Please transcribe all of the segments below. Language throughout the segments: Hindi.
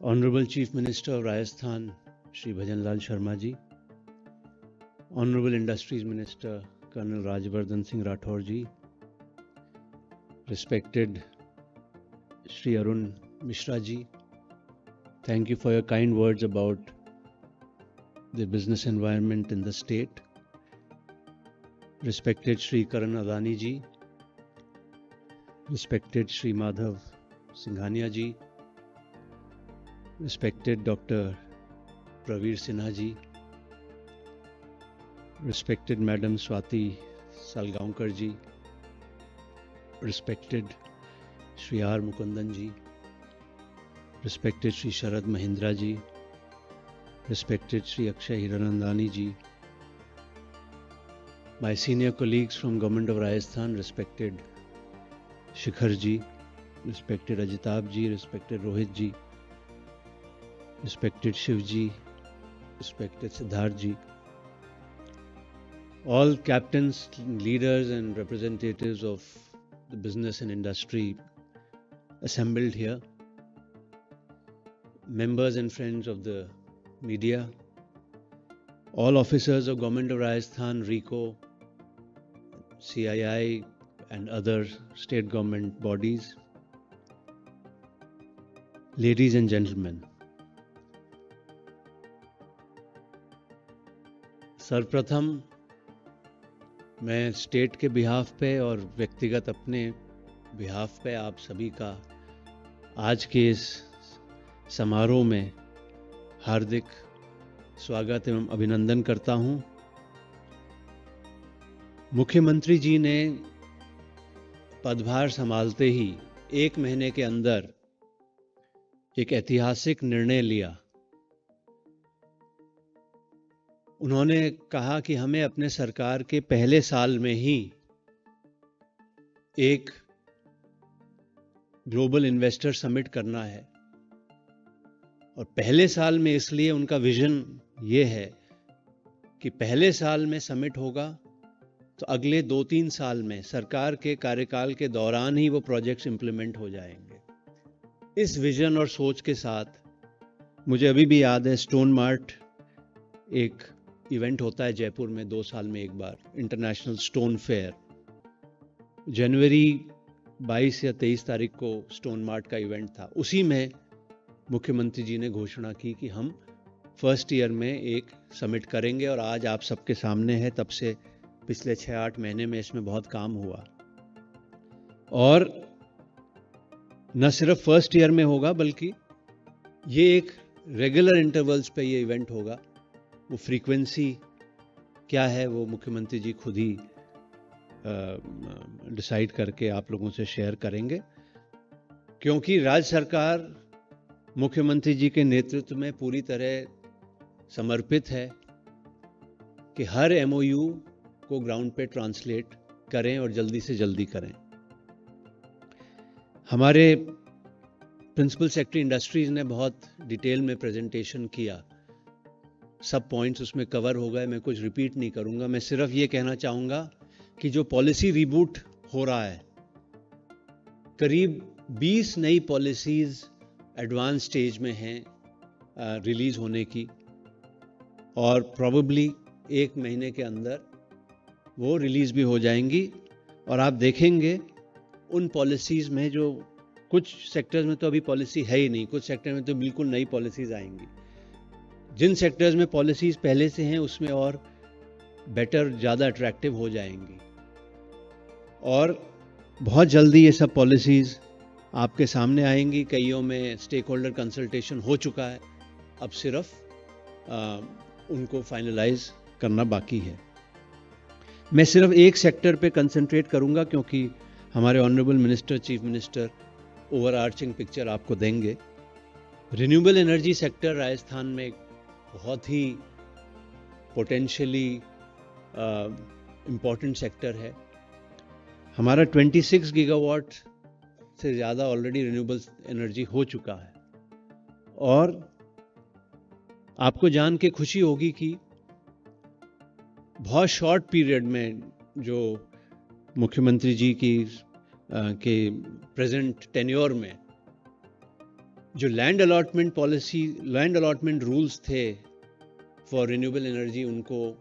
Honorable Chief Minister of Rajasthan, Shri Bhajan Lal Sharma ji, Honorable Industries Minister, Colonel Rajvardhan Singh Rathore ji, respected Shri Arun Mishra ji, thank you for your kind words about the business environment in the state. Respected Shri Karan Adani ji, respected Shri Madhav Singhania ji, respected Dr. Praveer Sinha ji, respected Madam Swati Salgaonkar ji, respected Shri R. Mukundan ji, respected Shri Sharad Mahindra ji, respected Shri Akshay Hiranandani ji, my senior colleagues from Government of Rajasthan, respected Shikhar ji, respected Ajitab ji, respected Rohit ji, respected Shiv ji, respected Siddharth ji, all captains, leaders and representatives of the business and industry assembled here, members and friends of the media, all officers of Government of Rajasthan, RICO, CII and other state government bodies, ladies and gentlemen. सर्वप्रथम मैं स्टेट के बिहाफ पे और व्यक्तिगत अपने बिहाफ पे आप सभी का आज के इस समारोह में हार्दिक स्वागत एवं अभिनंदन करता हूं। मुख्यमंत्री जी ने पदभार संभालते ही 1 महीने के अंदर एक ऐतिहासिक निर्णय लिया। उन्होंने कहा कि हमें अपने सरकार के पहले साल में ही एक ग्लोबल इन्वेस्टर समिट करना है, और पहले साल में इसलिए उनका विजन ये है कि पहले साल में समिट होगा तो अगले 2-3 साल में सरकार के कार्यकाल के दौरान ही वो प्रोजेक्ट्स इंप्लीमेंट हो जाएंगे। इस विजन और सोच के साथ मुझे अभी भी याद है, स्टोन मार्ट एक इवेंट होता है जयपुर में 2 साल में एक बार, इंटरनेशनल स्टोन फेयर। जनवरी 22 या 23 तारीख को स्टोन मार्ट का इवेंट था। उसी में मुख्यमंत्री जी ने घोषणा की कि हम फर्स्ट ईयर में एक समिट करेंगे, और आज आप सबके सामने है। तब से पिछले 6-8 महीने में इसमें बहुत काम हुआ, और न सिर्फ फर्स्ट ईयर में होगा बल्कि ये एक रेगुलर इंटरवल्स पे ये इवेंट होगा। वो फ्रीक्वेंसी क्या है वो मुख्यमंत्री जी खुद ही डिसाइड करके आप लोगों से शेयर करेंगे, क्योंकि राज्य सरकार मुख्यमंत्री जी के नेतृत्व में पूरी तरह समर्पित है कि हर एमओयू को ग्राउंड पे ट्रांसलेट करें और जल्दी से जल्दी करें। हमारे प्रिंसिपल सेक्रेटरी इंडस्ट्रीज ने बहुत डिटेल में प्रेजेंटेशन किया, सब पॉइंट्स उसमें कवर हो गए, मैं कुछ रिपीट नहीं करूंगा। मैं सिर्फ ये कहना चाहूंगा कि जो पॉलिसी रिबूट हो रहा है, करीब 20 नई पॉलिसीज एडवांस स्टेज में हैं रिलीज होने की, और प्रॉबेबली 1 महीने के अंदर वो रिलीज भी हो जाएंगी। और आप देखेंगे उन पॉलिसीज में जो कुछ सेक्टर्स में तो अभी पॉलिसी है ही नहीं, कुछ सेक्टर में तो बिल्कुल नई पॉलिसीज आएंगी। जिन सेक्टर्स में पॉलिसीज पहले से हैं उसमें और बेटर, ज़्यादा अट्रैक्टिव हो जाएंगी, और बहुत जल्दी ये सब पॉलिसीज आपके सामने आएंगी। कईयों में स्टेक होल्डर कंसल्टेशन हो चुका है, अब सिर्फ उनको फाइनलाइज करना बाकी है। मैं सिर्फ एक सेक्टर पे कंसंट्रेट करूंगा, क्योंकि हमारे honourable minister, chief minister overarching picture आपको देंगे। रिन्यूएबल एनर्जी सेक्टर राजस्थान में बहुत ही पोटेंशियली इम्पॉर्टेंट सेक्टर है। हमारा 26 गीगावाट से ज़्यादा ऑलरेडी रिन्यूएबल एनर्जी हो चुका है, और आपको जान के खुशी होगी कि बहुत शॉर्ट पीरियड में जो मुख्यमंत्री जी की के प्रेजेंट टेन्योर में जो land allotment policy, land allotment rules थे फॉर रिन्यूएबल एनर्जी, उनको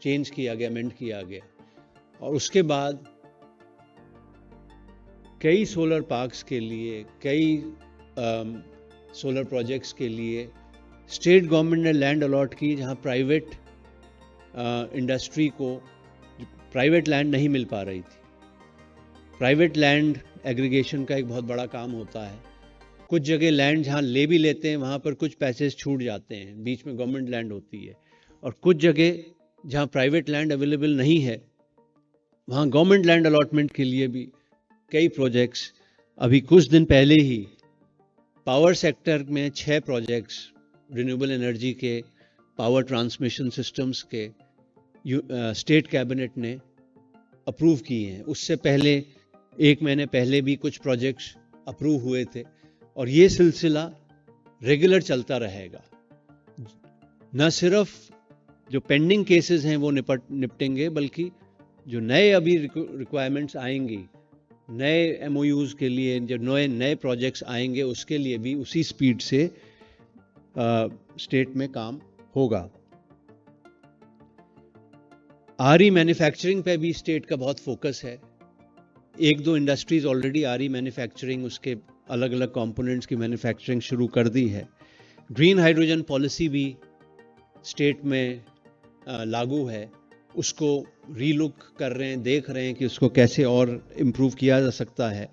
चेंज किया गया, अमेंड किया गया। और उसके बाद कई सोलर पार्क्स के लिए, कई सोलर प्रोजेक्ट्स के लिए स्टेट गवर्नमेंट ने लैंड अलॉट की, जहां प्राइवेट इंडस्ट्री को प्राइवेट लैंड नहीं मिल पा रही थी। प्राइवेट लैंड एग्रीगेशन का एक बहुत बड़ा काम होता है। कुछ जगह लैंड जहां ले भी लेते हैं, वहां पर कुछ पैसे छूट जाते हैं, बीच में गवर्नमेंट लैंड होती है। और कुछ जगह जहां प्राइवेट लैंड अवेलेबल नहीं है, वहां गवर्नमेंट लैंड अलॉटमेंट के लिए भी कई प्रोजेक्ट्स, अभी कुछ दिन पहले ही पावर सेक्टर में 6 प्रोजेक्ट्स रिन्यूएबल एनर्जी के, पावर ट्रांसमिशन सिस्टम्स के स्टेट कैबिनेट ने अप्रूव किए हैं। उससे पहले 1 महीने पहले भी कुछ प्रोजेक्ट्स अप्रूव हुए थे, और ये सिलसिला रेगुलर चलता रहेगा। न सिर्फ जो पेंडिंग केसेस हैं वो निपटेंगे, बल्कि जो नए अभी रिक्वायरमेंट्स आएंगी, नए एमओयूज के लिए, जो नए प्रोजेक्ट्स आएंगे, उसके लिए भी उसी स्पीड से स्टेट में काम होगा। आरई मैन्युफैक्चरिंग पे भी स्टेट का बहुत फोकस है। 1-2 इंडस्ट्रीज ऑलरेडी आरई मैन्युफैक्चरिंग, उसके अलग अलग कंपोनेंट्स की मैन्युफैक्चरिंग शुरू कर दी है। ग्रीन हाइड्रोजन पॉलिसी भी स्टेट में लागू है, उसको रीलुक कर रहे हैं, देख रहे हैं कि उसको कैसे और इम्प्रूव किया जा सकता है।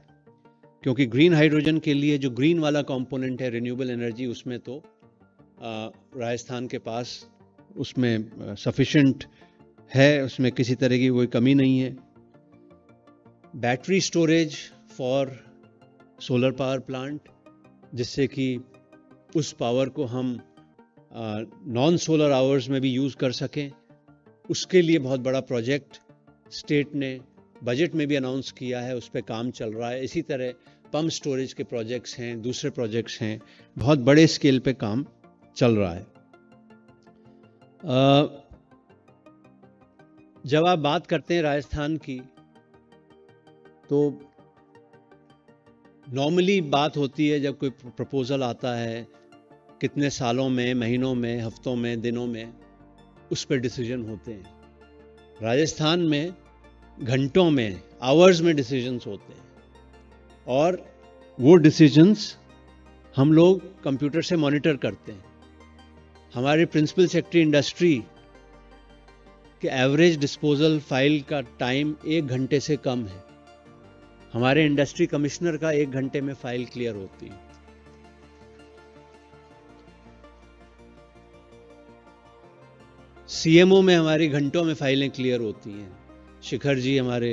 क्योंकि ग्रीन हाइड्रोजन के लिए जो ग्रीन वाला कंपोनेंट है रिन्यूएबल एनर्जी, उसमें तो राजस्थान के पास उसमें सफिशिएंट है, उसमें किसी तरह की कोई कमी नहीं है। Battery storage for solar power plant, जिससे कि उस पावर को हम नॉन सोलर आवर्स में भी यूज़ कर सकें, उसके लिए बहुत बड़ा प्रोजेक्ट स्टेट ने बजट में भी अनाउंस किया है, उस पर काम चल रहा है। इसी तरह पंप स्टोरेज के प्रोजेक्ट्स हैं, दूसरे प्रोजेक्ट्स हैं, बहुत बड़े स्केल पे काम चल रहा है। जब आप बात करते हैं राजस्थान की, तो नॉर्मली बात होती है जब कोई प्रपोजल आता है, कितने सालों में, महीनों में, हफ्तों में, दिनों में उस पर डिसीजन होते हैं। राजस्थान में घंटों में, आवर्स में डिसीजंस होते हैं, और वो डिसीजंस हम लोग कंप्यूटर से मॉनिटर करते हैं। हमारे प्रिंसिपल सेक्रेटरी इंडस्ट्री के एवरेज डिस्पोजल फाइल का टाइम 1 घंटे से कम है। हमारे इंडस्ट्री कमिश्नर का 1 घंटे में फाइल क्लियर होती है। सीएमओ में हमारी घंटों में फाइलें क्लियर होती हैं। शिखर जी हमारे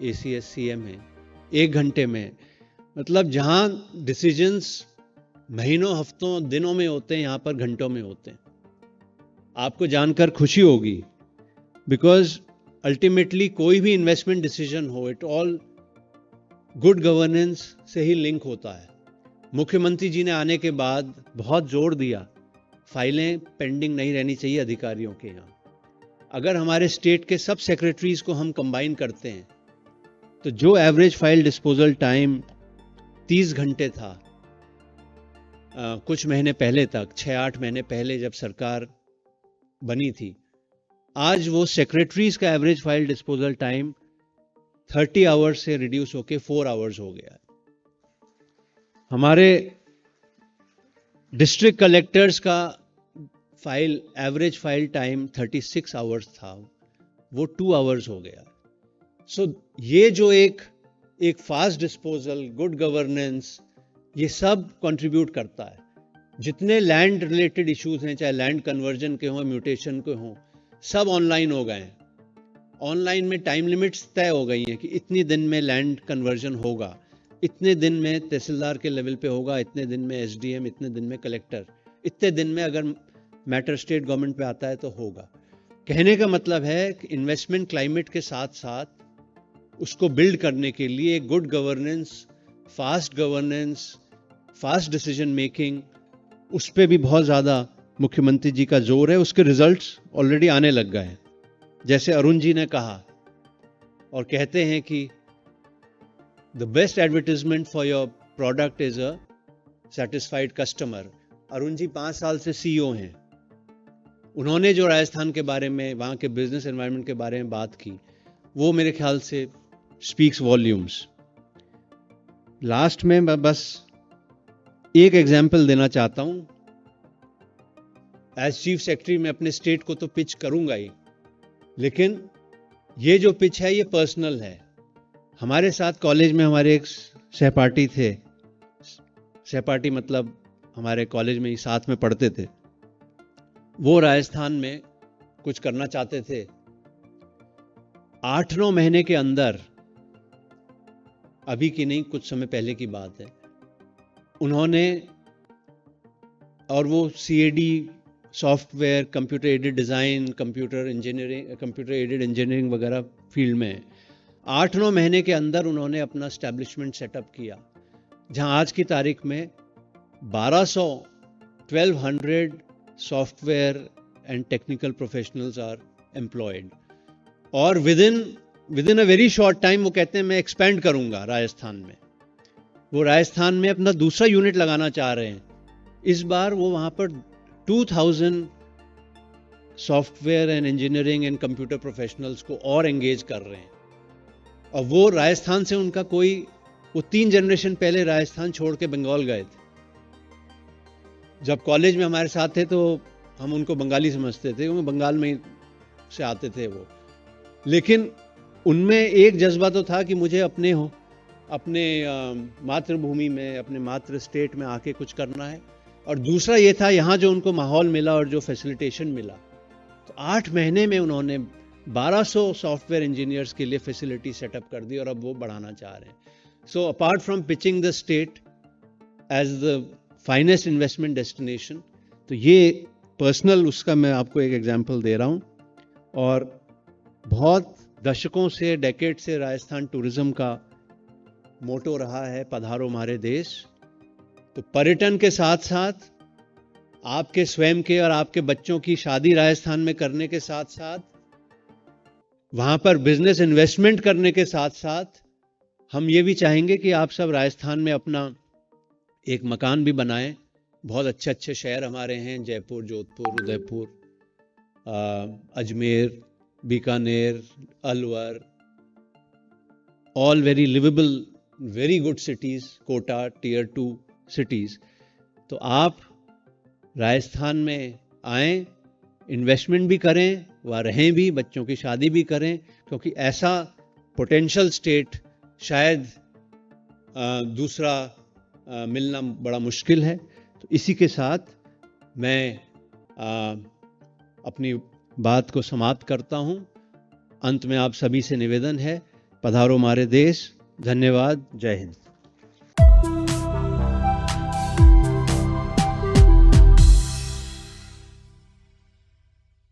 एसीएस सीएम हैं, 1 घंटे में। मतलब जहां डिसीजंस महीनों, हफ्तों, दिनों में होते हैं, यहां पर घंटों में होते हैं। आपको जानकर खुशी होगी, बिकॉज अल्टीमेटली कोई भी इन्वेस्टमेंट डिसीजन हो, इट ऑल गुड गवर्नेंस से ही लिंक होता है। मुख्यमंत्री जी ने आने के बाद बहुत जोर दिया, फाइलें पेंडिंग नहीं रहनी चाहिए अधिकारियों के यहाँ। अगर हमारे स्टेट के सब सेक्रेटरीज को हम कंबाइन करते हैं, तो जो एवरेज फाइल डिस्पोजल टाइम 30 घंटे था कुछ महीने पहले तक, 6-8 महीने पहले जब सरकार बनी थी, आज वो सेक्रेटरीज का average file disposal time 30 hours से रिड्यूस होकर 4 आवर्स हो गया है। हमारे डिस्ट्रिक्ट कलेक्टर्स का एवरेज फाइल टाइम 36 आवर्स था, वो 2 आवर्स हो गया। सो ये जो एक फास्ट डिस्पोजल, गुड गवर्नेंस, ये सब कंट्रीब्यूट करता है। जितने लैंड रिलेटेड इश्यूज हैं, चाहे लैंड कन्वर्जन के हों, म्यूटेशन के हों, सब ऑनलाइन हो गए हैं। ऑनलाइन में टाइम लिमिट्स तय हो गई हैं कि इतनी दिन में लैंड कन्वर्जन होगा, इतने दिन में तहसीलदार के लेवल पे होगा, इतने दिन में एसडीएम, इतने दिन में कलेक्टर, इतने दिन में अगर मैटर स्टेट गवर्नमेंट पे आता है तो होगा। कहने का मतलब है कि इन्वेस्टमेंट क्लाइमेट के साथ साथ उसको बिल्ड करने के लिए good governance, fast decision making, उस पर भी बहुत ज़्यादा मुख्यमंत्री जी का जोर है। उसके रिजल्ट्स ऑलरेडी आने लग गए हैं। जैसे अरुण जी ने कहा और कहते हैं कि the best advertisement for your product is a satisfied customer. Arun ji 5 साल से सीईओ हैं। उन्होंने जो राजस्थान के बारे में, वहाँ के बिजनेस एनवायरनमेंट के बारे में बात की, वो मेरे ख्याल से स्पीक्स वॉल्यूम्स। लास्ट में मैं बस एक एग्जाम्पल देना चाहता हूँ। एज चीफ सेक्रेटरी मैं अपने स्टेट को तो पिच करूंगा ही, लेकिन ये जो पिच है ये पर्सनल है। हमारे साथ कॉलेज में हमारे एक सहपाठी थे, सहपाठी मतलब हमारे कॉलेज में ही साथ में पढ़ते थे। वो राजस्थान में कुछ करना चाहते थे। 8-9 महीने के अंदर, अभी की नहीं, कुछ समय पहले की बात है, उन्होंने, और वो CAD software, computer aided design, computer engineering, computer aided engineering वगैरह फील्ड में 8-9 महीने के अंदर उन्होंने अपना एस्टेब्लिशमेंट सेटअप किया, जहां आज की तारीख में 1200 software and technical professionals are employed. और within a very short time वो कहते हैं मैं एक्सपेंड करूंगा राजस्थान में। वो राजस्थान में अपना दूसरा यूनिट लगाना चाह रहे हैं। इस बार वो वहां पर 2000 software and engineering and computer professionals को और एंगेज कर रहे हैं। और वो राजस्थान से उनका वो 3 जनरेशन पहले राजस्थान छोड़ के बंगाल गए थे। जब कॉलेज में हमारे साथ थे तो हम उनको बंगाली समझते थे, क्योंकि बंगाल में से आते थे वो। लेकिन उनमें एक जज्बा तो था कि मुझे अपने मातृभूमि में, अपने मातृ स्टेट में आके कुछ करना है। और दूसरा ये था, यहाँ जो उनको माहौल मिला और जो फैसिलिटेशन मिला, तो 8 महीने में उन्होंने 1200 सॉफ्टवेयर इंजीनियर्स के लिए फैसिलिटी सेटअप कर दी और अब वो बढ़ाना चाह रहे हैं। So apart from pitching the state as the finest investment destination, तो ये पर्सनल उसका मैं आपको एक एग्जांपल दे रहा हूँ। और बहुत दशकों से, डेकेड से राजस्थान टूरिज्म का मोटो रहा है, पधारो हमारे देश। तो पर्यटन के साथ साथ आपके स्वयं के और आपके बच्चों की शादी राजस्थान में करने के साथ साथ, वहां पर बिजनेस इन्वेस्टमेंट करने के साथ साथ, हम ये भी चाहेंगे कि आप सब राजस्थान में अपना एक मकान भी बनाएं। बहुत अच्छे अच्छे शहर हमारे हैं, Jaipur, Jodhpur, Udaipur, Ajmer, Bikaner, Alwar, all very liveable, very good cities, Kota, tier 2 cities. तो आप राजस्थान में आएं, इन्वेस्टमेंट भी करें, वहाँ रहें भी, बच्चों की शादी भी करें, क्योंकि ऐसा पोटेंशियल स्टेट शायद दूसरा मिलना बड़ा मुश्किल है। तो इसी के साथ मैं अपनी बात को समाप्त करता हूँ। अंत में आप सभी से निवेदन है, पधारो हमारे देश। धन्यवाद। जय हिंद।